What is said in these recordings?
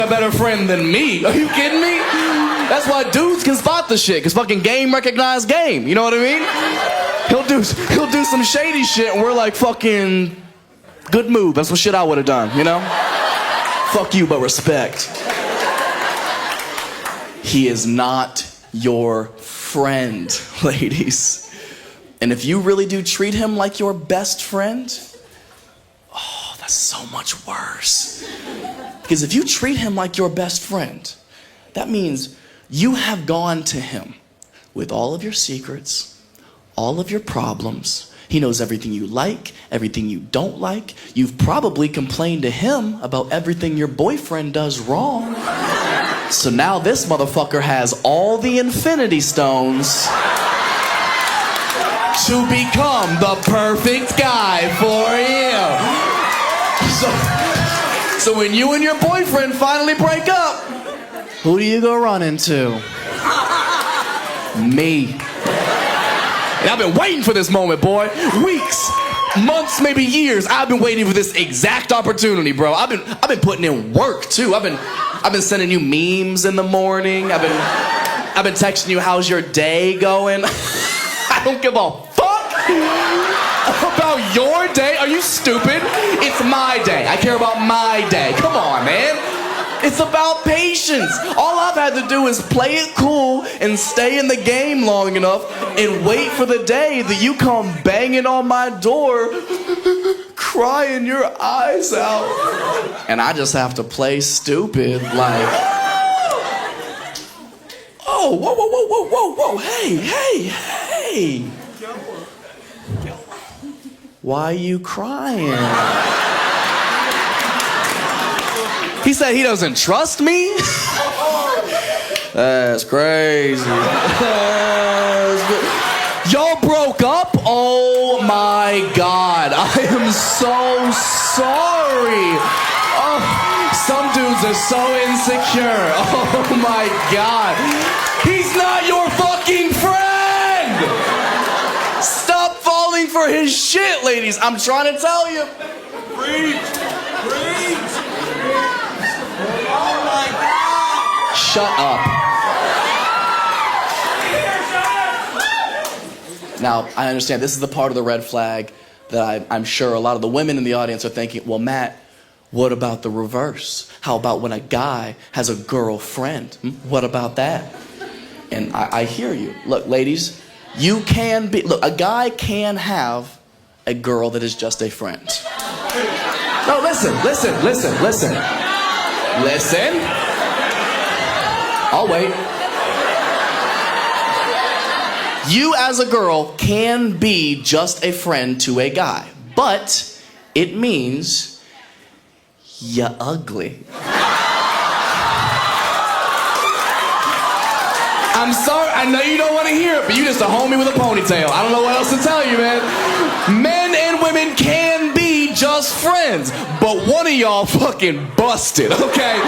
a better friend than me. Are you kidding me? That's why dudes can spot the shit, because fucking game recognized game. You know what I mean? He'll do some shady shit and we're like, fucking good move. That's what shit I would have done, you know? Fuck you, but respect. He is not your friend, ladies. And if you really do treat him like your best friend, oh, that's so much worse. Because if you treat him like your best friend, that means you have gone to him with all of your secrets, all of your problems. He knows everything you like, everything you don't like. You've probably complained to him about everything your boyfriend does wrong. So now this motherfucker has all the infinity stones to become the perfect guy for you. So when you and your boyfriend finally break up, who do you go run into? Me. And I've been waiting for this moment, boy. Weeks, months, maybe years. I've been waiting for this exact opportunity, bro. I've been putting in work too. I've been sending you memes in the morning. I've been texting you, how's your day going? I don't give a fuck about your day. Are you stupid? It's my day. I care about my day. Come on, man. It's about patience. All I've had to do is play it cool and stay in the game long enough and wait for the day that you come banging on my door, crying your eyes out. And I just have to play stupid like, oh, whoa, whoa, whoa, whoa, whoa, whoa, hey. Why are you crying? He said he doesn't trust me? That's crazy. Y'all broke up? Oh my God. I am so sorry. Oh, some dudes are so insecure. Oh my God. He's not your fucking friend. Stop falling for his shit, ladies. I'm trying to tell you. Preach. Oh my God! Shut up. Now, I understand this is the part of the red flag that I'm sure a lot of the women in the audience are thinking, well, Matt, what about the reverse? How about when a guy has a girlfriend? What about that? And I hear you. Look, ladies, you can be, look, a guy can have a girl that is just a friend. No, listen. I'll wait. You as a girl can be just a friend to a guy, but it means you're ugly. I'm sorry, I know you don't want to hear it, but you just a homie with a ponytail. I don't know what else to tell you, man. Men and women can be just friends, but one of y'all fucking busted, okay?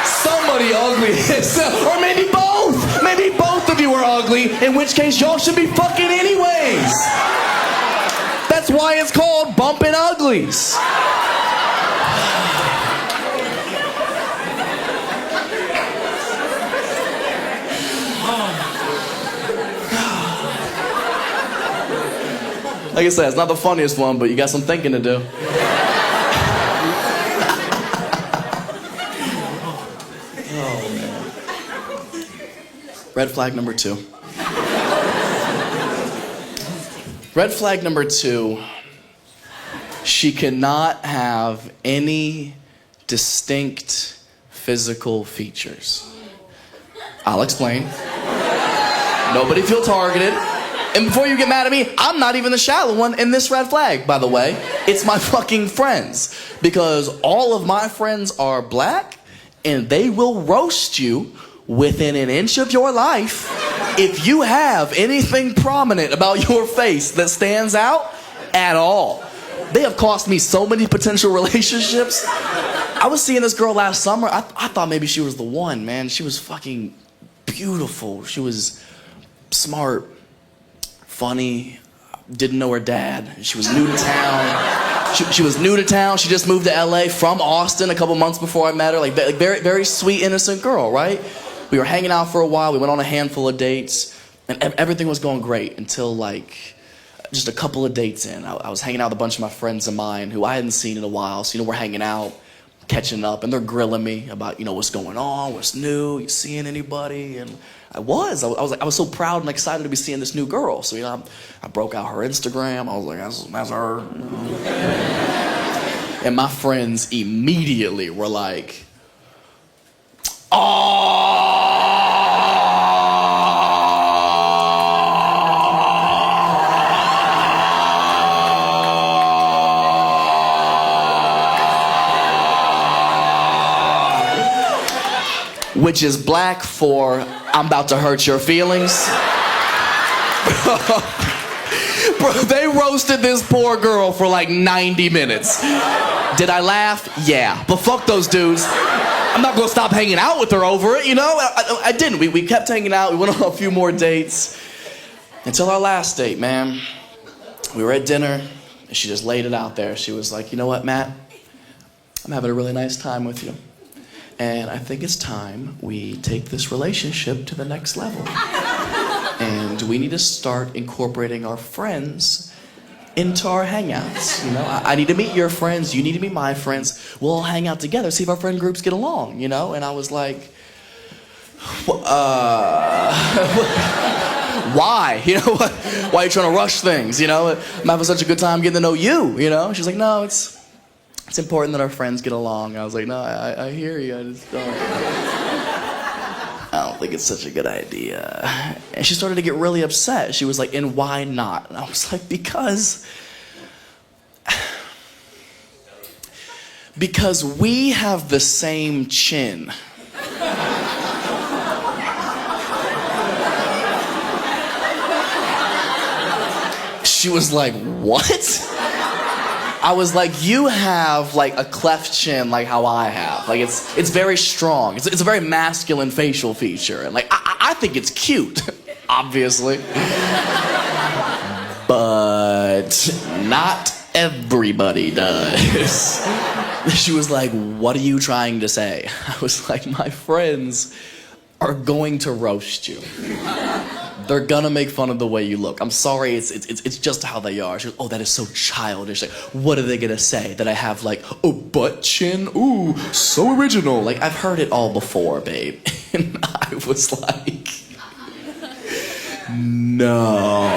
Somebody ugly, or maybe both. Maybe both of you are ugly, in which case y'all should be fucking anyways. That's why it's called bumping uglies. Like I said, it's not the funniest one, but you got some thinking to do. Oh, man. Red flag number 2. Red flag number 2. She cannot have any distinct physical features. I'll explain. Nobody feel targeted. And before you get mad at me, I'm not even the shallow one in this red flag, by the way. It's my fucking friends. Because all of my friends are black, and they will roast you within an inch of your life if you have anything prominent about your face that stands out at all. They have cost me so many potential relationships. I was seeing this girl last summer. I thought maybe she was the one, man. She was fucking beautiful. She was smart, funny, didn't know her dad. She was new to town. She was new to town. She just moved to LA from Austin a couple months before I met her. Like very, very sweet, innocent girl, right? We were hanging out for a while. We went on a handful of dates, and everything was going great until like just a couple of dates in. I was hanging out with a bunch of my friends of mine who I hadn't seen in a while. So, we're hanging out, catching up, and they're grilling me about, what's going on, what's new, you seeing anybody? And I was so proud and excited to be seeing this new girl. So, I broke out her Instagram. I was like, that's her. And my friends immediately were like, oh. Which is black for I'm about to hurt your feelings. Bro, they roasted this poor girl for like 90 minutes. Did I laugh? Yeah. But fuck those dudes. I'm not gonna stop hanging out with her over it, I didn't. We kept hanging out. We went on a few more dates. Until our last date, man. We were at dinner, and she just laid it out there. She was like, you know what, Matt? I'm having a really nice time with you. And I think it's time we take this relationship to the next level. And we need to start incorporating our friends into our hangouts. I need to meet your friends, you need to meet my friends. We'll all hang out together, see if our friend groups get along, And I was like, why? Why are you trying to rush things? I'm having such a good time getting to know you, She's like, no, it's important that our friends get along. I was like, no, I hear you. I just don't think it's such a good idea. And she started to get really upset. She was like, and why not? And I was like, because we have the same chin. She was like, what? I was like, you have like a cleft chin like how I have. Like it's very strong. It's a very masculine facial feature. And like I think it's cute, obviously. But not everybody does. She was like, what are you trying to say? I was like, my friends are going to roast you. They're gonna make fun of the way you look. I'm sorry, it's just how they are. She goes, oh, that is so childish. Like, what are they gonna say? That I have like a butt chin? Ooh, so original. Like, I've heard it all before, babe. And I was like, no,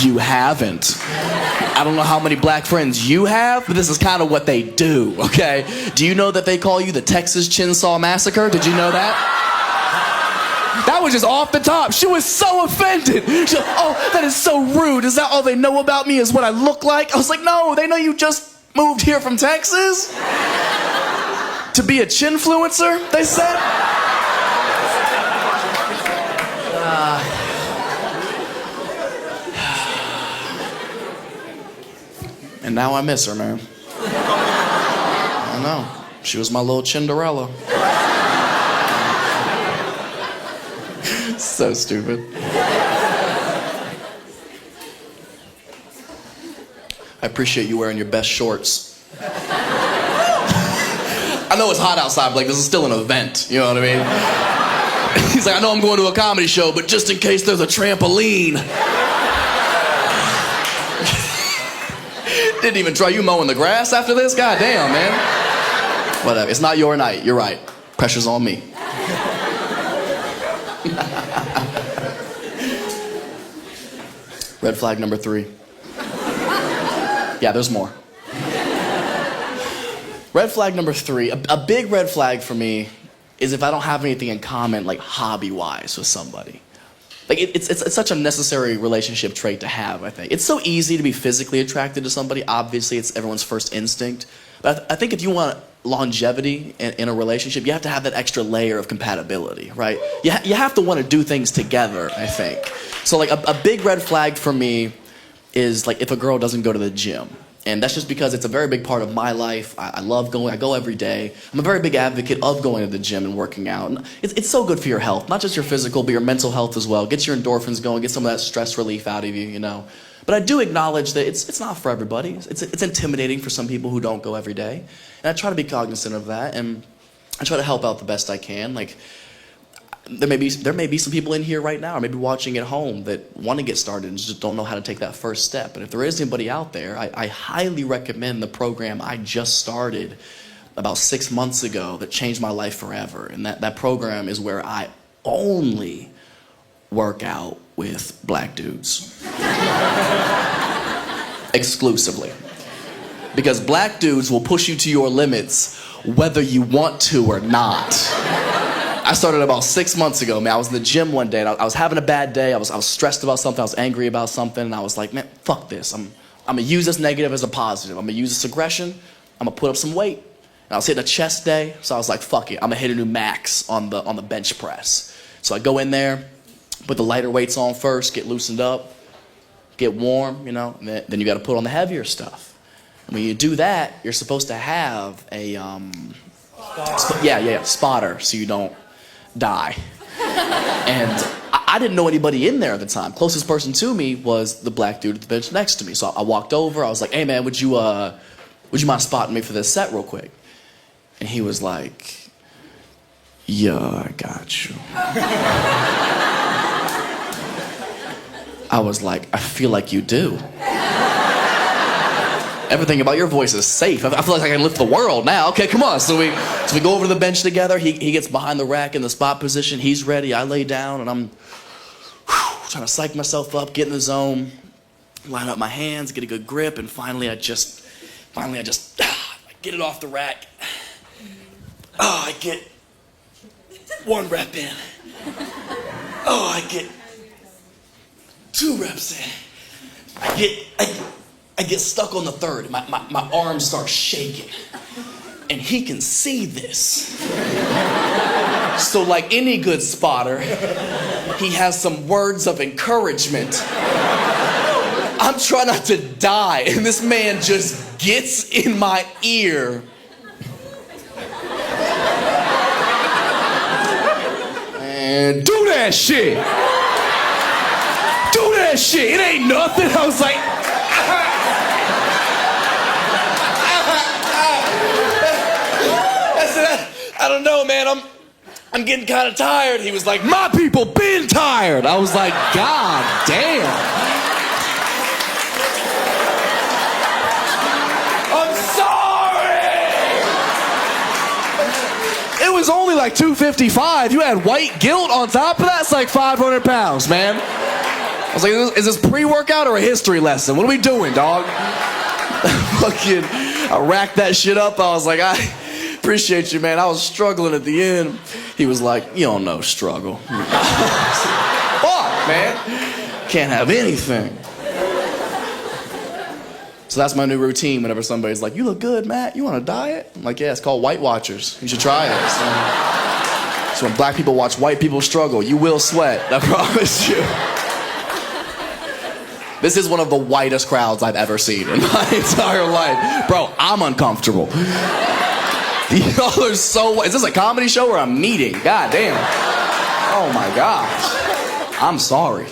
you haven't. I don't know how many black friends you have, but this is kind of what they do, okay? Do you know that they call you the Texas Chainsaw Massacre? Did you know that? That was just off the top. She was so offended. She was like, oh, that is so rude. Is that all they know about me is what I look like? I was like, no, they know you just moved here from Texas to be a chinfluencer, they said. And now I miss her, man. I know. She was my little Cinderella. So stupid. I appreciate you wearing your best shorts. I know it's hot outside, but like, this is still an event, you know what I mean? He's like, I know I'm going to a comedy show, but just in case there's a trampoline. Didn't even try you mowing the grass after this? God damn, man. Whatever, it's not your night, you're right. Pressure's on me. Red flag number 3. Yeah, there's more. Red flag number 3, a big red flag for me is if I don't have anything in common, like hobby-wise with somebody. Like, it's such a necessary relationship trait to have, I think. It's so easy to be physically attracted to somebody. Obviously, it's everyone's first instinct. But I think if you want longevity in a relationship, you have to have that extra layer of compatibility, right? You have to want to do things together, I think. So, like, a big red flag for me is, like, if a girl doesn't go to the gym. And that's just because it's a very big part of my life. I love going. I go every day. I'm a very big advocate of going to the gym and working out. And it's so good for your health, not just your physical, but your mental health as well. Get your endorphins going, get some of that stress relief out of you, you know. But I do acknowledge that it's not for everybody. It's intimidating for some people who don't go every day. And I try to be cognizant of that, and I try to help out the best I can. Like, there may be some people in here right now, or maybe watching at home, that want to get started and just don't know how to take that first step. And if there is anybody out there, I highly recommend the program I just started about 6 months ago that changed my life forever. And that program is where I only work out with black dudes. Exclusively. Because black dudes will push you to your limits whether you want to or not. I started about 6 months ago, man. I was in the gym one day, and I was having a bad day. I was stressed about something. I was angry about something, and I was like, man, fuck this. I'm gonna use this negative as a positive. I'm gonna use this aggression. I'm gonna put up some weight. And I was hitting a chest day, so I was like, fuck it. I'm gonna hit a new max on the bench press. So I go in there, put the lighter weights on first, get loosened up, get warm, you know, and then you gotta put on the heavier stuff. And when you do that, you're supposed to have a spotter, so you don't die. And I didn't know anybody in there at the time. Closest person to me was the black dude at the bench next to me. So I walked over. I was like, hey man, would you mind spotting me for this set real quick? And he was like, yeah, I got you. I was like, I feel like you do. Everything about your voice is safe. I feel like I can lift the world now. Okay, come on. So we go over to the bench together. He gets behind the rack in the spot position. He's ready. I lay down, and I'm trying to psych myself up, get in the zone, line up my hands, get a good grip, and finally I just get it off the rack. Oh, I get 1 rep in. Oh, I get 2 reps in. I get stuck on the 3rd. My arms start shaking. And he can see this. So like any good spotter, he has some words of encouragement. I'm trying not to die, and this man just gets in my ear. And do that shit. Do that shit. It ain't nothing. I was like, I don't know, man. I'm getting kind of tired. He was like, my people been tired. I was like, God damn. I'm sorry. It was only like 255. You had white guilt on top of that. It's like 500 pounds, man. I was like, is this pre-workout or a history lesson? What are we doing, dog? I racked that shit up. I was like, I appreciate you, man. I was struggling at the end. He was like, you don't know struggle. Fuck, man. Can't have anything. So that's my new routine whenever somebody's like, you look good, Matt. You want a diet? I'm like, yeah, it's called White Watchers. You should try it. So when black people watch white people struggle, you will sweat. I promise you. This is one of the whitest crowds I've ever seen in my entire life. Bro, I'm uncomfortable. Y'all are so... Is this a comedy show or a meeting? God damn. Oh my gosh. I'm sorry.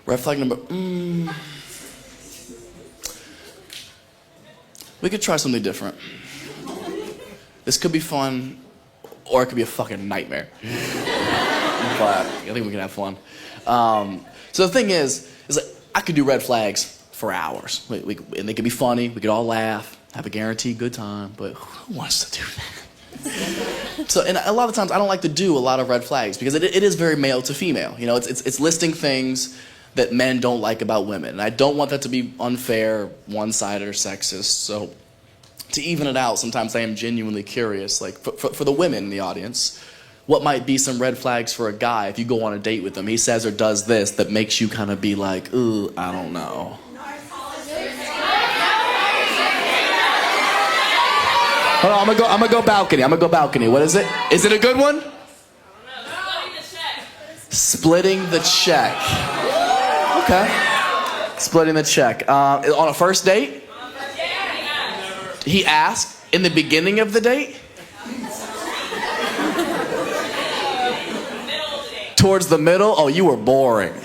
Red flag number... We could try something different. This could be fun, or it could be a fucking nightmare. But I think we can have fun. So the thing is like, I could do red flags for hours. And they could be funny, we could all laugh, have a guaranteed good time, but who wants to do that? So, and a lot of times I don't like to do a lot of red flags because it is very male to female. You know, it's listing things that men don't like about women. And I don't want that to be unfair, one-sided, or sexist. So to even it out, sometimes I am genuinely curious, like for the women in the audience, what might be some red flags for a guy if you go on a date with him, he says or does this that makes you kind of be like, ooh, I don't know. Hold on, I'm gonna go balcony. What is it? Is it a good one? Splitting the check. Okay. Splitting the check. On a first date? He asked in the beginning of the date? towards the middle, oh, you were boring. In